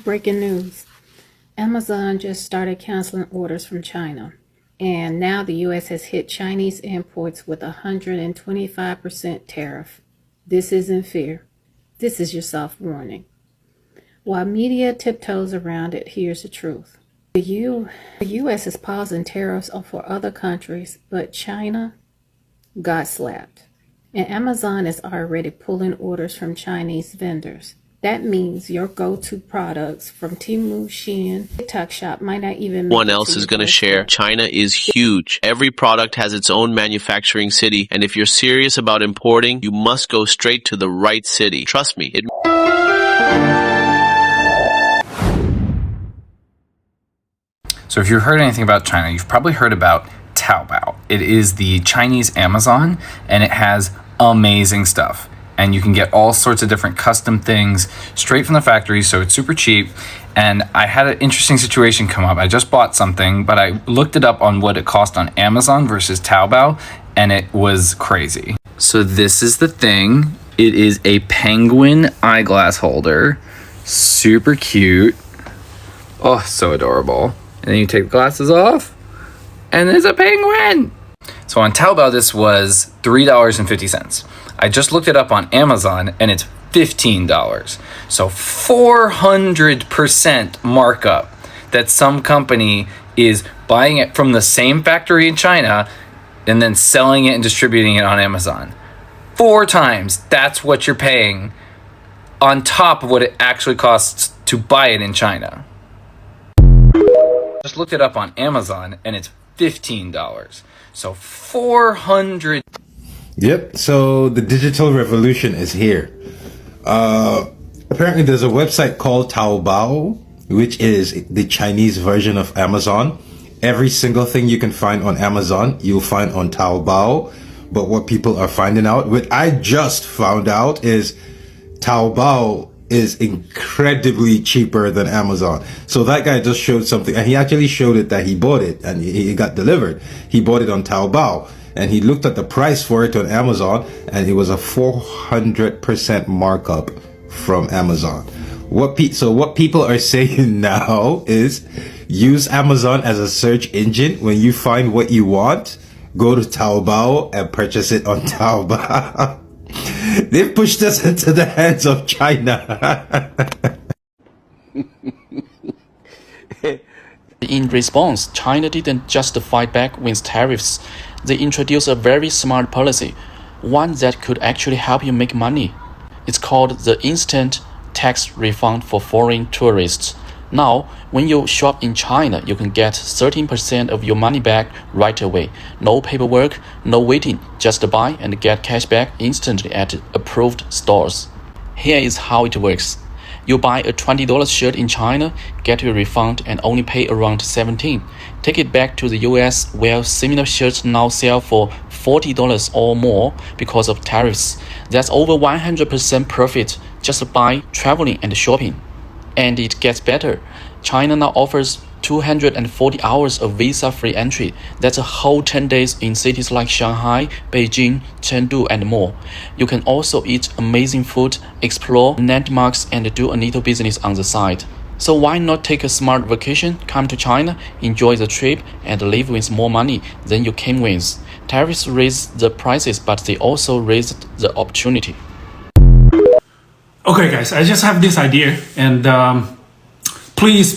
Breaking news. Amazon just started canceling orders from China. And now the U.S. has hit Chinese imports with a 125% tariff. This isn't fear. This is your soft warning. While media tiptoes around it, here's the truth. The U.S. is pausing tariffs for other countries, but China got slapped. And Amazon is already pulling orders from Chinese vendors. That means your go-to products from Temu, Shein, TikTok Shop might not even make One it else to is your going to share. doorstep. China is huge. Every product has its own manufacturing city, and if you're serious about importing, you must go straight to the right city. Trust me, So if you've heard anything about China, you've probably heard about Taobao. It is the Chinese Amazon, and it has amazing stuff. And you can get all sorts of different custom things straight from the factory, so it's super cheap. And I had an interesting situation come up. I just bought something, but I looked it up on what it cost on Amazon versus Taobao, and it was crazy. So this is the thing. It is a penguin eyeglass holder. Super cute. Oh, so adorable. And then you take the glasses off, and there's a penguin. So on Taobao, this was $3.50. I just looked it up on Amazon, and it's $15. So 400% markup that some company is buying it from the same factory in China and then selling it and distributing it on Amazon. 4 times that's what you're paying on top of what it actually costs to buy it in China. Just looked it up on Amazon, and it's $15. So 400. Yep. So the digital revolution is here. Apparently there's a website called Taobao, which is the Chinese version of Amazon. Every single thing you can find on Amazon, you'll find on Taobao. But what people are finding out, what I just found out, is Taobao is incredibly cheaper than Amazon. So that guy just showed something, and he actually showed it that he bought it and he got delivered. He bought it on Taobao, and he looked at the price for it on Amazon, and it was a 400% markup from Amazon. What people are saying now is use Amazon as a search engine. When you find what you want, go to Taobao and purchase it on Taobao. They've pushed us into the hands of China. In response, China didn't just fight back with tariffs. They introduced a very smart policy, one that could actually help you make money. It's called the Instant Tax Refund for Foreign Tourists. Now, when you shop in China, you can get 13% of your money back right away. No paperwork, no waiting, just buy and get cash back instantly at approved stores. Here is how it works. You buy a $20 shirt in China, get your refund and only pay around $17. Take it back to the US where similar shirts now sell for $40 or more because of tariffs. That's over 100% profit just by traveling and shopping. And it gets better. China now offers 240 hours of visa-free entry. That's a whole 10 days in cities like Shanghai, Beijing, Chengdu, and more. You can also eat amazing food, explore landmarks, and do a little business on the side. So why not take a smart vacation, come to China, enjoy the trip, and live with more money than you came with? Tariffs raised the prices, but they also raised the opportunity. Okay guys, I just have this idea, and please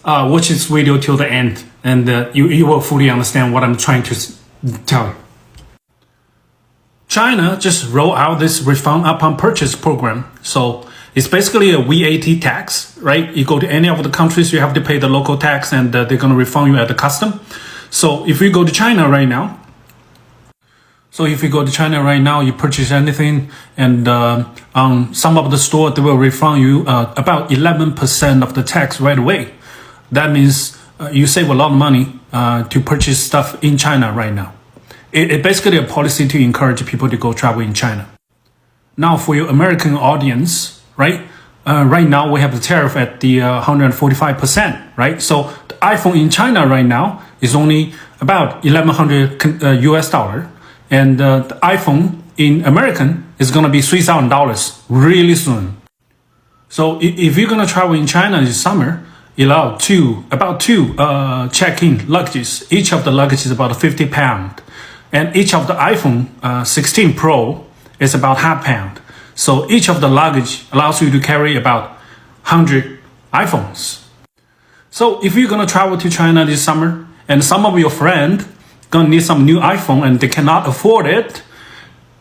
watch this video till the end, and you will fully understand what I'm trying to tell you. China just rolled out this refund upon purchase program. So it's basically a VAT tax, right? You go to any of the countries, you have to pay the local tax, and they're going to refund you at the custom. So if you go to China right now, you purchase anything, and on some of the store, they will refund you about 11% of the tax right away. That means you save a lot of money to purchase stuff in China right now. It's basically a policy to encourage people to go travel in China. Now for your American audience, right? Right now we have the tariff at the 145%, right? So the iPhone in China right now is only about $1,100 US dollar. And the iPhone in American is going to be $3,000 really soon. So if you're gonna travel in China this summer, you allow about two check-in luggages. Each of the luggage is about 50 pounds, and each of the iPhone 16 Pro is about half pound. So each of the luggage allows you to carry about 100 iPhones. So if you're gonna travel to China this summer, and some of your friends gonna need some new iPhone and they cannot afford it,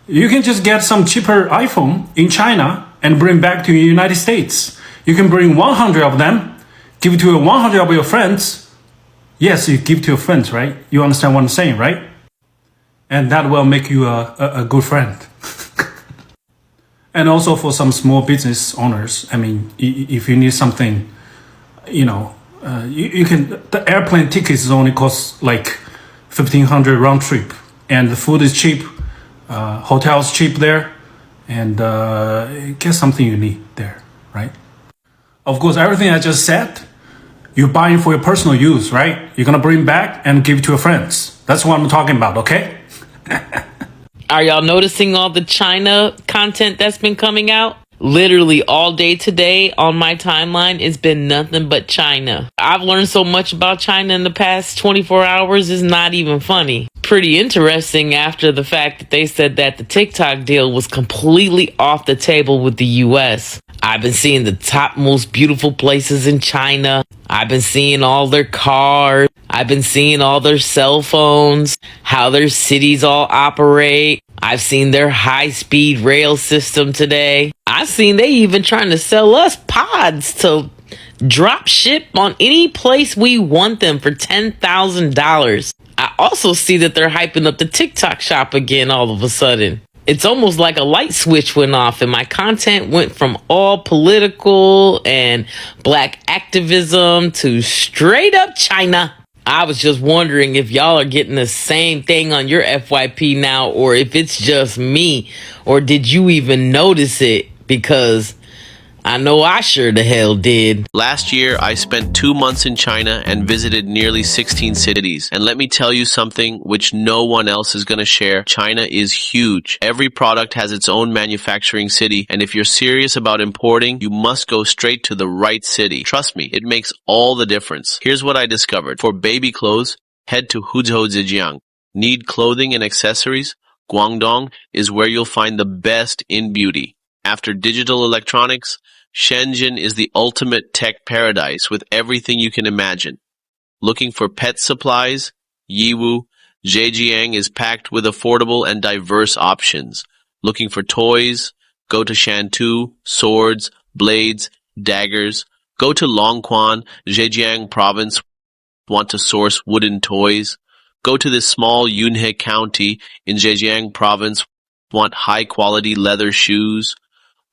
you can just get some cheaper iPhone in China and bring back to the United States. You can bring 100 of them, give it to 100 of your friends. Yes, you give to your friends, right? You understand what I'm saying, right? And that will make you a good friend. And also for some small business owners, I mean, if you need something, you can, the airplane tickets only cost like 1,500 round trip, and the food is cheap, hotels cheap there, and get something you need there, right? Of course, everything I just said, you're buying for your personal use, right? You're gonna bring back and give to your friends. That's what I'm talking about, okay? Are y'all noticing all the China content that's been coming out? Literally all day today on my timeline, it's been nothing but China. I've learned so much about China in the past 24 hours, it's not even funny. Pretty interesting after the fact that they said that the TikTok deal was completely off the table with the US. I've been seeing the top most beautiful places in China. I've been seeing all their cars. I've been seeing all their cell phones, how their cities all operate. I've seen their high-speed rail system today. I've seen they even trying to sell us pods to drop ship on any place we want them for $10,000. I also see that they're hyping up the TikTok shop again all of a sudden. It's almost like a light switch went off and my content went from all political and black activism to straight up China. I was just wondering if y'all are getting the same thing on your FYP now, or if it's just me, or did you even notice it? Because I know I sure the hell did. Last year, I spent 2 months in China and visited nearly 16 cities. And let me tell you something which no one else is going to share. China is huge. Every product has its own manufacturing city. And if you're serious about importing, you must go straight to the right city. Trust me, it makes all the difference. Here's what I discovered. For baby clothes, head to Huzhou, Zhejiang. Need clothing and accessories? Guangdong is where you'll find the best in beauty. After digital electronics, Shenzhen is the ultimate tech paradise with everything you can imagine. Looking for pet supplies? Yiwu, Zhejiang is packed with affordable and diverse options. Looking for toys? Go to Shantou, swords, blades, daggers. Go to Longquan, Zhejiang province. Want to source wooden toys? Go to this small Yunhe county in Zhejiang province. Want high-quality leather shoes?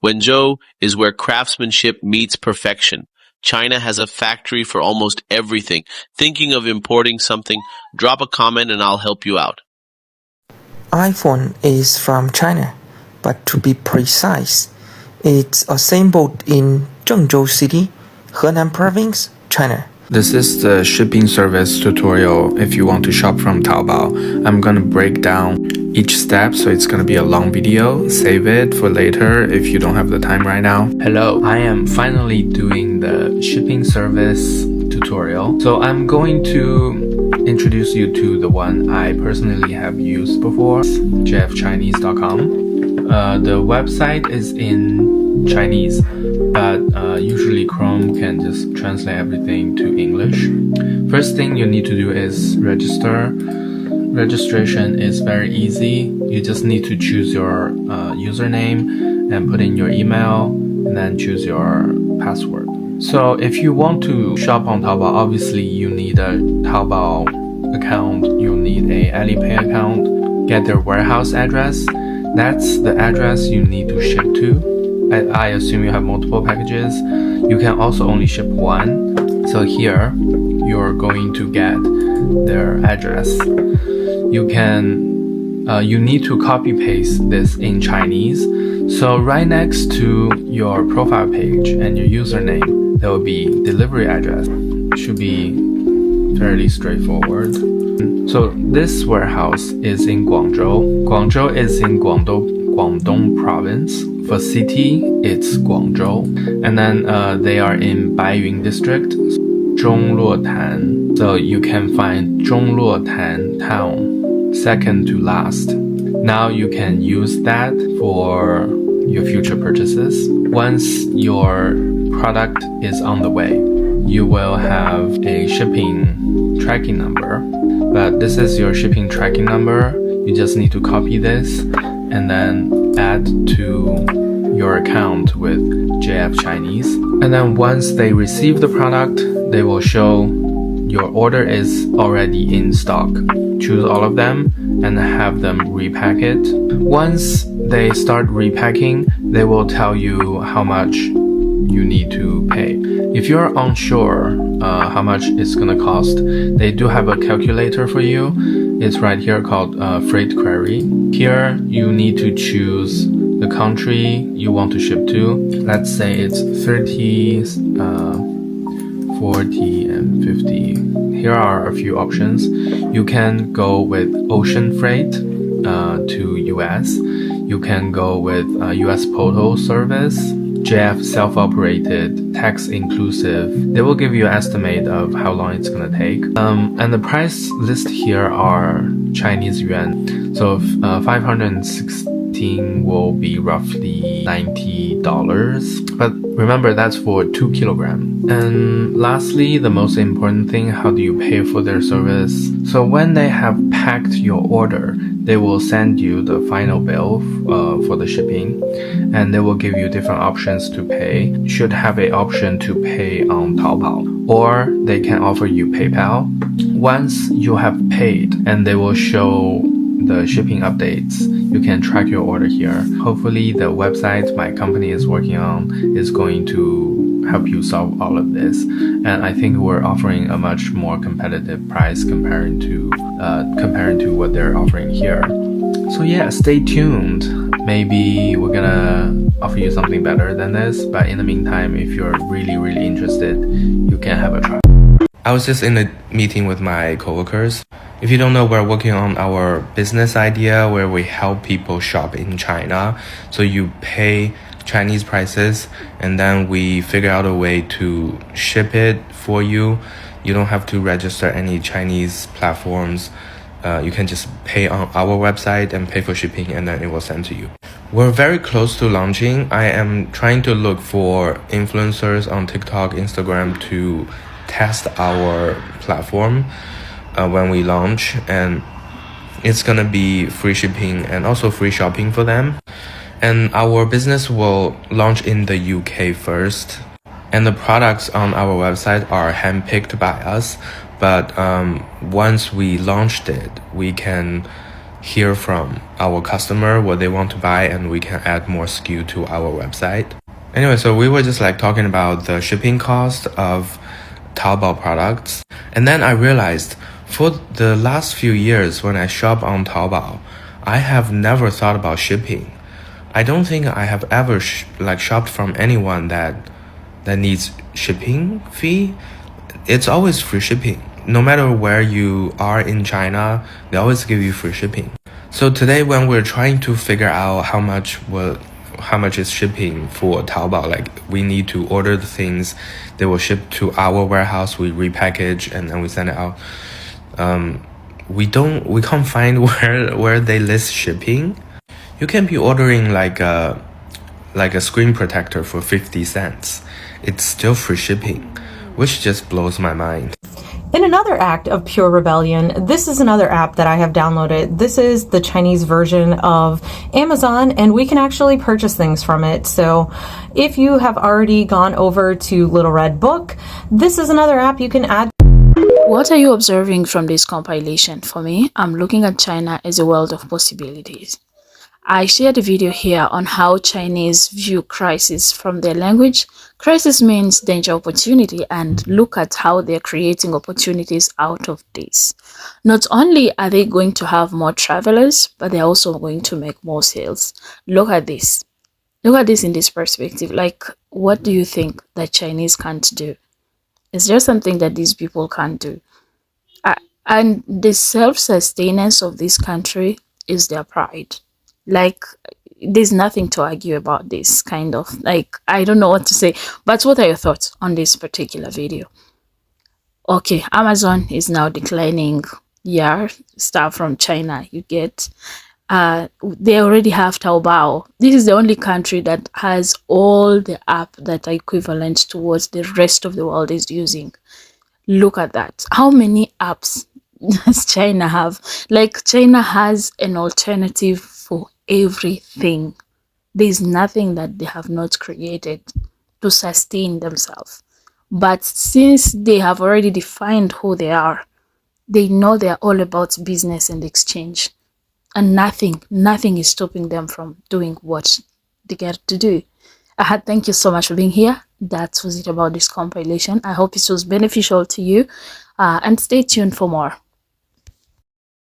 Wenzhou is where craftsmanship meets perfection. China has a factory for almost everything. Thinking of importing something? Drop a comment and I'll help you out. iPhone is from China, but to be precise, it's assembled in Zhengzhou City, Henan Province, China. This is the shipping service tutorial if you want to shop from Taobao. I'm gonna break down each step, so it's gonna be a long video. Save it for later if you don't have the time right now. Hello, I am finally doing the shipping service tutorial. So I'm going to introduce you to the one I personally have used before, jeffchinese.com. The website is in Chinese, but usually Chrome can just translate everything to English. First thing you need to do is register. Registration is very easy. You just need to choose your username and put in your email and then choose your password. So if you want to shop on Taobao, obviously you need a Taobao account, you'll need a Alipay account, get their warehouse address. That's the address you need to ship to. I assume you have multiple packages. You can also only ship one. So here, you're going to get their address. You need to copy paste this in Chinese. So right next to your profile page and your username, there will be delivery address. It should be fairly straightforward. So this warehouse is in Guangzhou. Guangzhou is in Guangdong province. For city, it's Guangzhou. And then they are in Baiyun district, Zhongluotan. So you can find Zhongluotan town, second to last. Now you can use that for your future purchases. Once your product is on the way, you will have a shipping tracking number. But this is your shipping tracking number. You just need to copy this and then add to your account with JF Chinese. And then once they receive the product, they will show your order is already in stock. Choose all of them and have them repack it. Once they start repacking, they will tell you how much you need to pay. If you're unsure how much it's gonna cost, they do have a calculator for you. It's right here called Freight Query. Here you need to choose the country you want to ship to. Let's say it's 30, 40, and 50. Here are a few options. You can go with ocean freight to US. You can go with US Postal Service, JF self-operated, tax inclusive. They will give you an estimate of how long it's gonna take. And the price list here are Chinese yuan. So 516 will be roughly $90. But remember, that's for 2 kilograms. And lastly, the most important thing, how do you pay for their service? So when they have packed your order, they will send you the final bill for the shipping, and they will give you different options to pay. You should have an option to pay on Taobao, or they can offer you PayPal. Once you have paid, and they will show the shipping updates, you can track your order here. Hopefully the website my company is working on is going to help you solve all of this, and I think we're offering a much more competitive price comparing to what they're offering here. So yeah, stay tuned. Maybe we're gonna offer you something better than this, but in the meantime, if you're really interested, you can have a try. I was just in a meeting with my coworkers. If you don't know, we're working on our business idea where we help people shop in China. So you pay Chinese prices and then we figure out a way to ship it for you. You don't have to register any Chinese platforms. You can just pay on our website and pay for shipping, and then it will send to you. We're very close to launching. I am trying to look for influencers on TikTok, Instagram to test our platform when we launch, and it's gonna be free shipping and also free shopping for them. And our business will launch in the UK first, and the products on our website are handpicked by us. But once we launched it, we can hear from our customer what they want to buy, and we can add more SKU to our website. Anyway, so we were just like talking about the shipping cost of Taobao products. And then I realized for the last few years when I shop on Taobao, I have never thought about shipping. I don't think I have ever shopped from anyone that needs shipping fee. It's always free shipping. No matter where you are in China, they always give you free shipping. So today when we're trying to figure out how much is shipping for Taobao, like we need to order the things, they will ship to our warehouse, we repackage and then we send it out. We can't find where they list shipping. You can be ordering like a screen protector for 50 cents. It's still free shipping, which just blows my mind. In another act of pure rebellion, this is another app that I have downloaded. This is the Chinese version of Amazon, and we can actually purchase things from it. So if you have already gone over to Little Red Book, this is another app you can add. What are you observing from this compilation? For me, I'm looking at China as a world of possibilities. I shared a video here on how Chinese view crisis from their language. Crisis means danger, opportunity, and look at how they're creating opportunities out of this. Not only are they going to have more travelers, but they're also going to make more sales. Look at this. Look at this in this perspective. Like, what do you think that Chinese can't do? Is there something that these people can't do? And the self-sustenance of this country is their pride. Like, there's nothing to argue about this, kind of. Like, I don't know what to say. But what are your thoughts on this particular video? Okay, Amazon is now declining stuff from China. You get they already have Taobao. This is the only country that has all the app that are equivalent to what the rest of the world is using. Look at that. How many apps does China have? Like, China has an alternative for everything. There's nothing that they have not created to sustain themselves. But since they have already defined who they are, they know they're all about business and exchange. And nothing is stopping them from doing what they get to do. Thank you so much for being here. That was it about this compilation. I hope it was beneficial to you. And stay tuned for more.